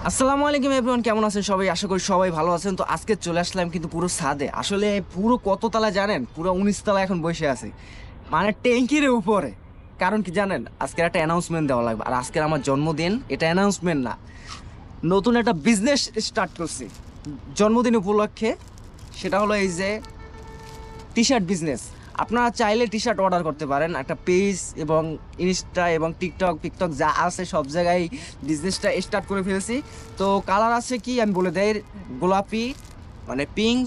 আসসালামু আলাইকুম এভরিওয়ান, কেমন আছেন সবাই? আশা করি সবাই ভালো আছেন। তো আজকে চলে আসলাম কিন্তু পুরো ছাদে। আসলে পুরো কত তলা জানেন? পুরো 19 তলা এখন বসে আছে, মানে ট্যাঙ্কির উপরে। কারণ কি জানেন? আজকের একটা অ্যানাউন্সমেন্ট দেওয়া লাগবে। আর আজকের আমার জন্মদিন। এটা অ্যানাউন্সমেন্ট না, নতুন একটা বিজনেস স্টার্ট করছি জন্মদিন উপলক্ষে। সেটা হলো এই যে টি শার্ট বিজনেস। আপনারা চাইলে টি শার্ট অর্ডার করতে পারেন। একটা পেজ এবং ইনস্টা এবং টিকটক ফিকটক যা আছে সব জায়গায় বিজনেসটা স্টার্ট করে ফেলেছি। তো কালার আছে কি আমি বলে দেই, গোলাপি, মানে পিঙ্ক,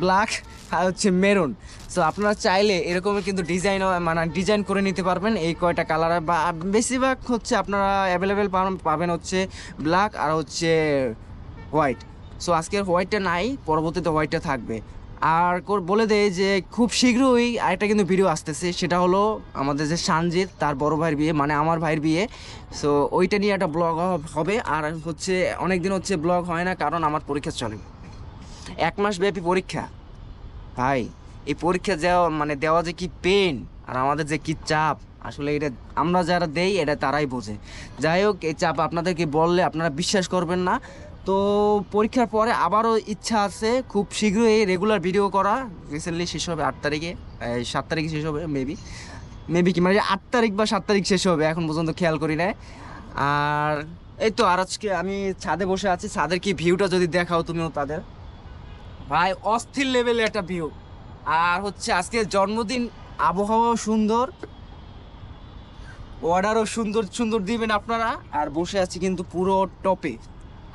ব্ল্যাক, আর হচ্ছে মেরুন। সো আপনারা চাইলে এরকমের কিন্তু ডিজাইন, মানে ডিজাইন করে নিতে পারবেন এই কয়টা কালার। বা বেশিরভাগ হচ্ছে আপনারা অ্যাভেলেবেল পাবেন হচ্ছে ব্ল্যাক আর হচ্ছে হোয়াইট। সো আজকের হোয়াইটটা নাই, পরবর্তীতে হোয়াইটটা থাকবে। আর বলে দেয় যে খুব শীঘ্রই আরেকটা কিন্তু ভিডিও আসতেছে, সেটা হলো আমাদের যে সানজিৎ তার বড় ভাইয়ের বিয়ে, মানে আমার ভাইয়ের বিয়ে। সো ওইটা নিয়ে একটা ব্লগ হবে। আর হচ্ছে অনেক দিন হচ্ছে ব্লগ হয় না, কারণ আমার পরীক্ষা চলে, 1 মাস ব্যাপী পরীক্ষা। ভাই, এই পরীক্ষা দেওয়া মানে দেওয়া যে কি পেন, আর আমাদের যে কি চাপ, আসলে এটা আমরা যারা দেই এটা তারাই বোঝে। যাই হোক, এই চাপ আপনাদেরকে বললে আপনারা বিশ্বাস করবেন না। তো পরীক্ষার পরে আবারও ইচ্ছা আছে খুব শীঘ্রই রেগুলার ভিডিও করা। রিসেন্টলি শেষ হবে 8 তারিখে, 7 তারিখে শেষ হবে মেবি, কি মানে 8 তারিখ বা 7 তারিখ শেষ হবে, এখন পর্যন্ত খেয়াল করি না। আর এই তো, আর আজকে আমি ছাদে বসে আছি। ছাদের কি ভিউটা যদি দেখাও তুমিও তাদের, ভাই অস্থির লেভেলের একটা ভিউ। আর হচ্ছে আজকে জন্মদিন, আবহাওয়াও সুন্দর, অর্ডারও সুন্দর সুন্দর দিবেন আপনারা। আর বসে আছি কিন্তু পুরো টপে।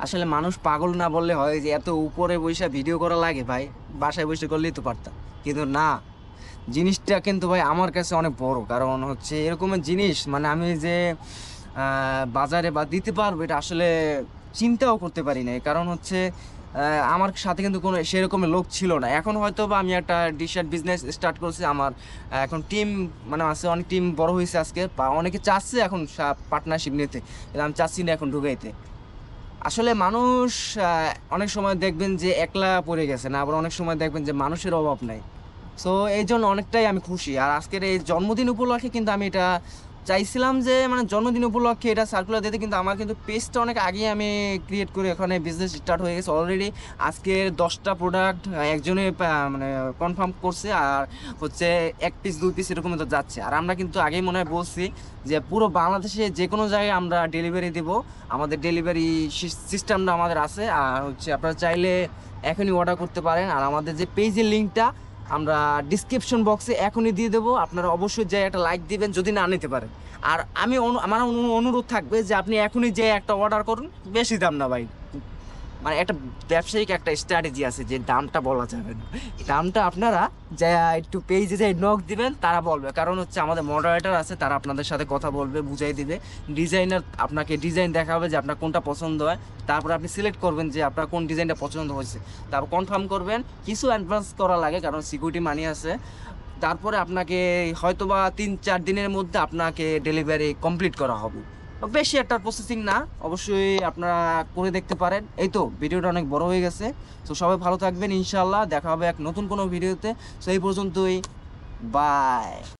আসলে মানুষ পাগল না বললে হয়, যে এত উপরে বসে ভিডিও করা লাগে ভাই, বাসায় বসে করলেই তো পারতাম। কিন্তু না, জিনিসটা কিন্তু ভাই আমার কাছে অনেক বড়। কারণ হচ্ছে এরকমের জিনিস, মানে আমি যে বাজারে বা দিতে পারবো এটা আসলে চিন্তাও করতে পারি না। কারণ হচ্ছে আমার সাথে কিন্তু কোনো সেরকমের লোক ছিল না। এখন হয়তো বা আমি একটা টি শার্ট বিজনেস স্টার্ট করছি। আমার এখন টিম মানে আছে, অনেক টিম বড় হয়েছে আজকে, বা অনেকে চাচ্ছে এখন পার্টনারশিপ নিতে, কিন্তু আমি চাচ্ছি না এখন ঢুকাইতে। আসলে মানুষ অনেক সময় দেখবেন যে একলা পড়ে গেছে না, আবার অনেক সময় দেখবেন যে মানুষের অভাব নাই। সো এই জন্য অনেকটাই আমি খুশি। আর আজকের এই জন্মদিন উপলক্ষে কিন্তু আমি এটা চাইছিলাম যে, মানে জন্মদিন উপলক্ষে এটা সার্কুলার দিতে। কিন্তু আমার কিন্তু পেজটা অনেক আগে আমি ক্রিয়েট করে ওখানে বিজনেস স্টার্ট হয়ে গেছে অলরেডি। আজকের 10টা প্রোডাক্ট একজনে মানে কনফার্ম করছে। আর হচ্ছে 1 পিস 2 পিস এরকম তো যাচ্ছে। আর আমরা কিন্তু আগেই মনে হয় বলছি যে পুরো বাংলাদেশে যে কোনো জায়গায় আমরা ডেলিভারি দেব। আমাদের ডেলিভারি সিস্টেমটা আমাদের আছে। আর হচ্ছে আপনারা চাইলে এখনই অর্ডার করতে পারেন। আর আমাদের যে পেজের লিঙ্কটা আমরা ডিসক্রিপশন বক্সে এখনই দিয়ে দেবো। আপনারা অবশ্যই যে একটা লাইক দিবেন যদি না নিতে পারেন। আর আমি আমার অনুরোধ থাকবে যে আপনি এখনই যে একটা অর্ডার করুন, বেশি দাম না ভাই। মানে একটা ব্যবসায়িক একটা স্ট্র্যাটেজি আছে যে দামটা বলা যাবে না। দামটা আপনারা যা একটু পেজে যে নক দিবেন তারা বলবে। কারণ হচ্ছে আমাদের মডারেটর আছে, তারা আপনাদের সাথে কথা বলবে, বুঝাই দিবে। ডিজাইনার আপনাকে ডিজাইন দেখাবে যে আপনার কোনটা পছন্দ হয়। তারপর আপনি সিলেক্ট করবেন যে আপনার কোন ডিজাইনটা পছন্দ হয়েছে। তারপর কনফার্ম করবেন। কিছু অ্যাডভান্স করা লাগে, কারণ সিকিউরিটি মানি আছে। তারপরে আপনাকে হয়তোবা 3-4 দিনের মধ্যে আপনাকে ডেলিভারি কমপ্লিট করা হবে। বেশি একটা প্রসেসিং না, অবশ্যই আপনারা করে দেখতে পারেন। এই তো, ভিডিওটা অনেক বড় হয়ে গেছে। তো সবাই ভালো থাকবেন, ইনশাল্লাহ দেখা হবে এক নতুন কোনো ভিডিওতে। তো এই পর্যন্তই, বাই।